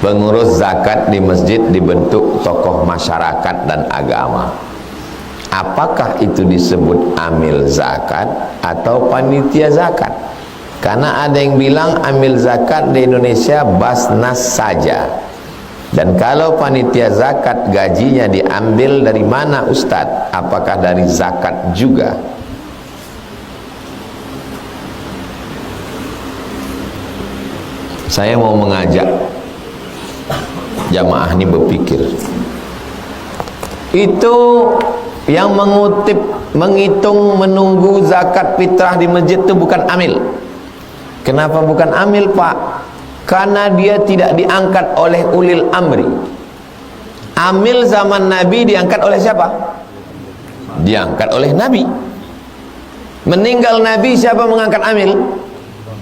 Pengurus zakat di masjid dibentuk tokoh masyarakat dan agama. Apakah itu disebut amil zakat atau panitia zakat? Karena ada yang bilang amil zakat di Indonesia Basnas saja. Dan kalau panitia zakat gajinya diambil dari mana Ustadz? Apakah dari zakat juga? Saya mau mengajak jamaah ini berpikir. Itu yang menghitung, menunggu zakat fitrah di masjid itu bukan amil. Kenapa bukan amil, Pak? Karena dia tidak diangkat oleh ulil amri. Amil zaman Nabi diangkat oleh siapa? Diangkat oleh Nabi. Meninggal Nabi, siapa mengangkat amil?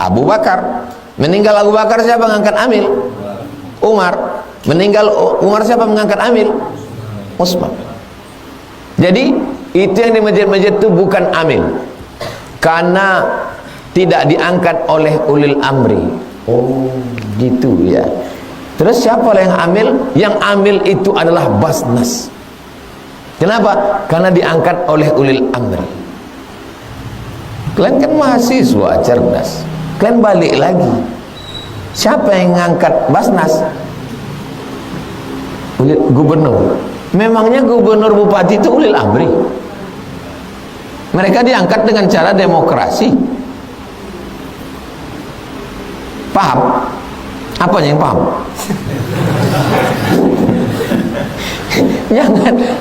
Abu Bakar. Meninggal Abu Bakar, siapa mengangkat amil? Umar. Meninggal Umar, siapa mengangkat amil? Utsman. Jadi itu yang di masjid-masjid itu bukan amil, karena tidak diangkat oleh ulil amri. Oh gitu ya. Terus siapa yang amil? Yang amil itu adalah Basnas. Kenapa? Karena diangkat oleh ulil amri. Kalian kan mahasiswa cerdas, kalian balik lagi, siapa yang ngangkat Basnas? Gubernur. Memangnya gubernur bupati itu ulil amri? Mereka diangkat dengan cara demokrasi. Paham? Apanya yang paham?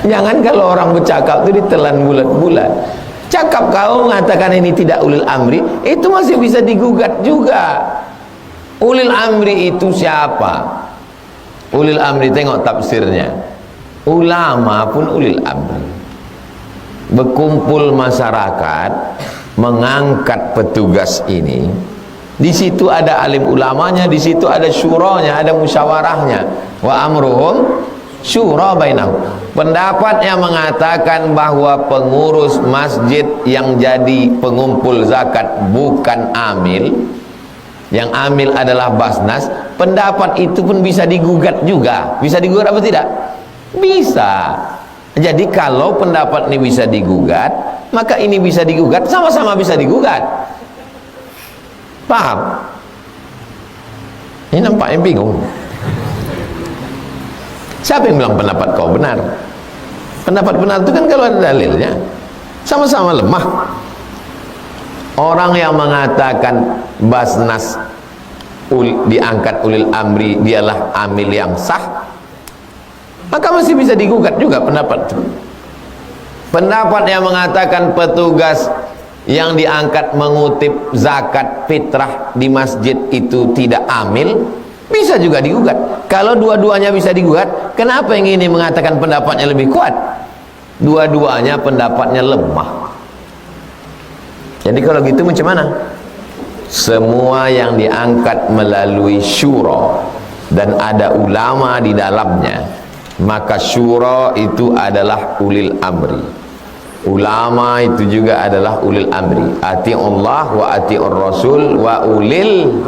Jangan kalau orang bercakap itu ditelan bulat-bulat. Cakap kau mengatakan ini tidak ulil amri, itu masih bisa digugat juga. Ulil amri itu siapa? Ulil amri, tengok tafsirnya. Ulama pun ulil amri. Berkumpul masyarakat mengangkat petugas ini. Di situ ada alim ulamanya, di situ ada syuranya, ada musyawarahnya. Wa amruhum syura bainahum. Pendapat yang mengatakan bahwa pengurus masjid yang jadi pengumpul zakat bukan amil, yang amil adalah Basnas, pendapat itu pun bisa digugat juga. Bisa digugat apa tidak? Bisa. Jadi kalau pendapat ini bisa digugat, maka ini bisa digugat, sama-sama bisa digugat. Paham? Ini nampaknya bingung. Siapa yang bilang pendapat kau benar? Pendapat benar itu kan kalau ada dalilnya. Sama-sama lemah. Orang yang mengatakan Basnas diangkat ulil amri dialah amil yang sah, maka masih bisa digugat juga pendapat itu. Pendapat yang mengatakan petugas yang diangkat mengutip zakat fitrah di masjid itu tidak amil, bisa juga digugat. Kalau dua-duanya bisa digugat, kenapa yang ini mengatakan pendapatnya lebih kuat? Dua-duanya pendapatnya lemah. Jadi kalau gitu macam mana? Semua yang diangkat melalui syura dan ada ulama di dalamnya, maka syura itu adalah ulil amri. Ulama itu juga adalah ulil amri. Ati'ullah wa ati'ur rasul wa ulil.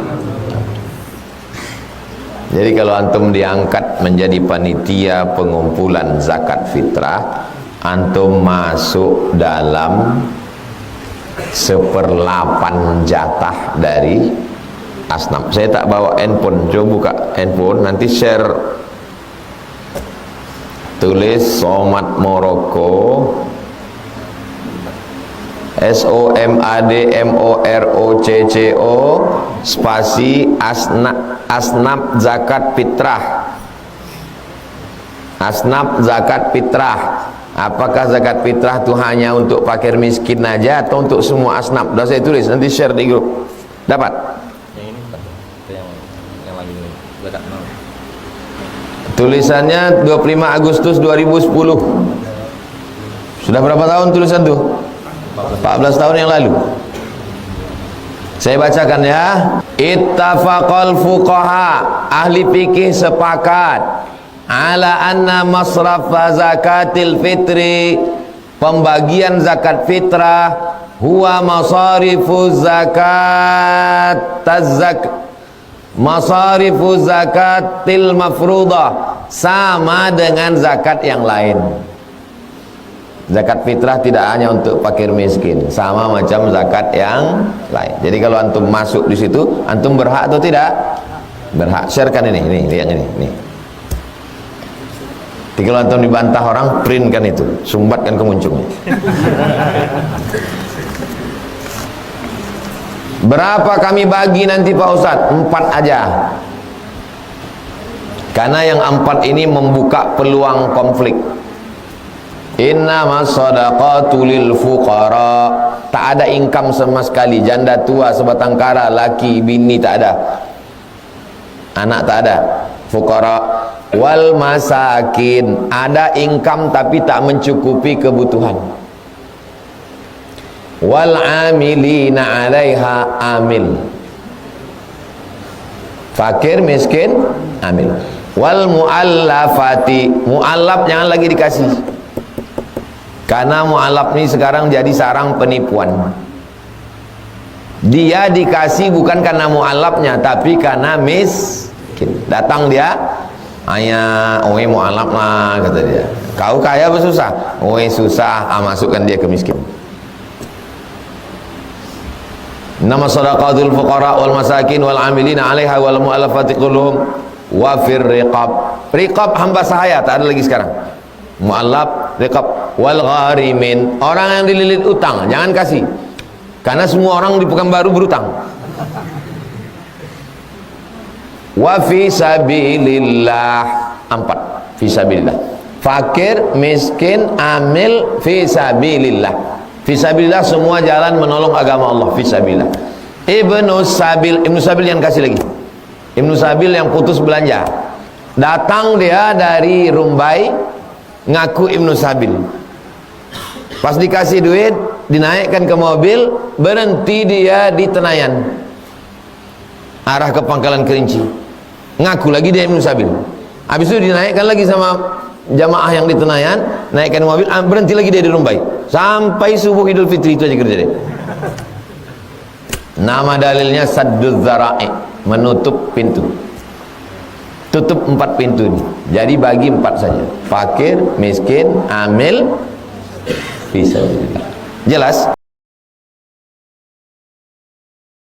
Jadi kalau antum diangkat menjadi panitia pengumpulan zakat fitrah, antum masuk dalam 1/8 jatah dari asnaf. Saya tak bawa handphone, coba buka handphone, nanti share. Tulis Somad Morocco, SOMADMOROCCO spasi asnaf zakat fitrah. Asnaf zakat fitrah. Apakah zakat fitrah itu hanya untuk fakir miskin aja atau untuk semua asnaf? Sudah saya tulis, nanti share di grup. Dapat? Yang ini yang lagi ini. Tulisannya 25 Agustus 2010. Sudah berapa tahun tulisan tuh? 14 tahun yang lalu. Saya bacakan ya. Ittafaqal fuqaha, ahli fikih sepakat ala anna masraf zakatil fitri, pembagian zakat fitrah, huwa masarifu zakat Masarifu zakatil mafruḍah, sama dengan zakat yang lain. Zakat fitrah tidak hanya untuk fakir miskin, sama macam zakat yang lain. Jadi kalau antum masuk di situ, antum berhak atau tidak? Berhak. Sharekan ini yang ini. Jadi kalau antum dibantah orang, printkan itu, sumbatkan ke muncungnya. Berapa kami bagi nanti Pak Ustadz? 4 aja. Karena yang 4 ini membuka peluang konflik. Innamas shadaqatu lil fuqara. Tak ada income sama sekali, janda tua, sebatang kara, laki, bini tak ada, anak tak ada. Fuqara wal masakin, ada income tapi tak mencukupi kebutuhan. Wal amilina 'alaiha, amil. Fakir, miskin, amil. Wal muallafati, muallaf jangan lagi dikasih. Karena muallaf ini sekarang jadi sarang penipuan. Dia dikasih bukan karena muallafnya, tapi karena miskin. Datang dia, ayah, oe muallaf lah, kata dia. Kau kaya apa susah? Oe susah, masukkan dia ke miskin. Nama sadaqatul fuqara wal masakin wal amilina 'alaiha wal mu'allafati qulubuhum wa fir riqab. Riqab hamba sahaya tak ada lagi sekarang. Mu'allaf, riqab wal gharimin, orang yang dililit utang jangan kasih. Karena semua orang di Pekanbaru berutang. Wa fi sabilillah, 4 fi sabilillah. Fakir, miskin, amil, fi sabilillah. Fisabilillah semua jalan menolong agama Allah, fisabilillah. Ibnu Sabil yang kasih lagi. Ibnu Sabil yang putus belanja. Datang dia dari Rumbai, ngaku Ibnu Sabil. Pas dikasih duit, dinaikkan ke mobil, berhenti dia di Tenayan, arah ke Pangkalan Kerinci. Ngaku lagi dia Ibnu Sabil. Habis itu dinaikkan lagi sama jamaah yang di Tenayan, naikkan mobil, berhenti lagi dia di Rumbai sampai subuh Idul Fitri. Itu aja kerja dia. Nama dalilnya sadduz zara'i, menutup pintu. Tutup 4 pintu ini. Jadi bagi 4 saja. Fakir, miskin, amil, fisabilillah. Jelas?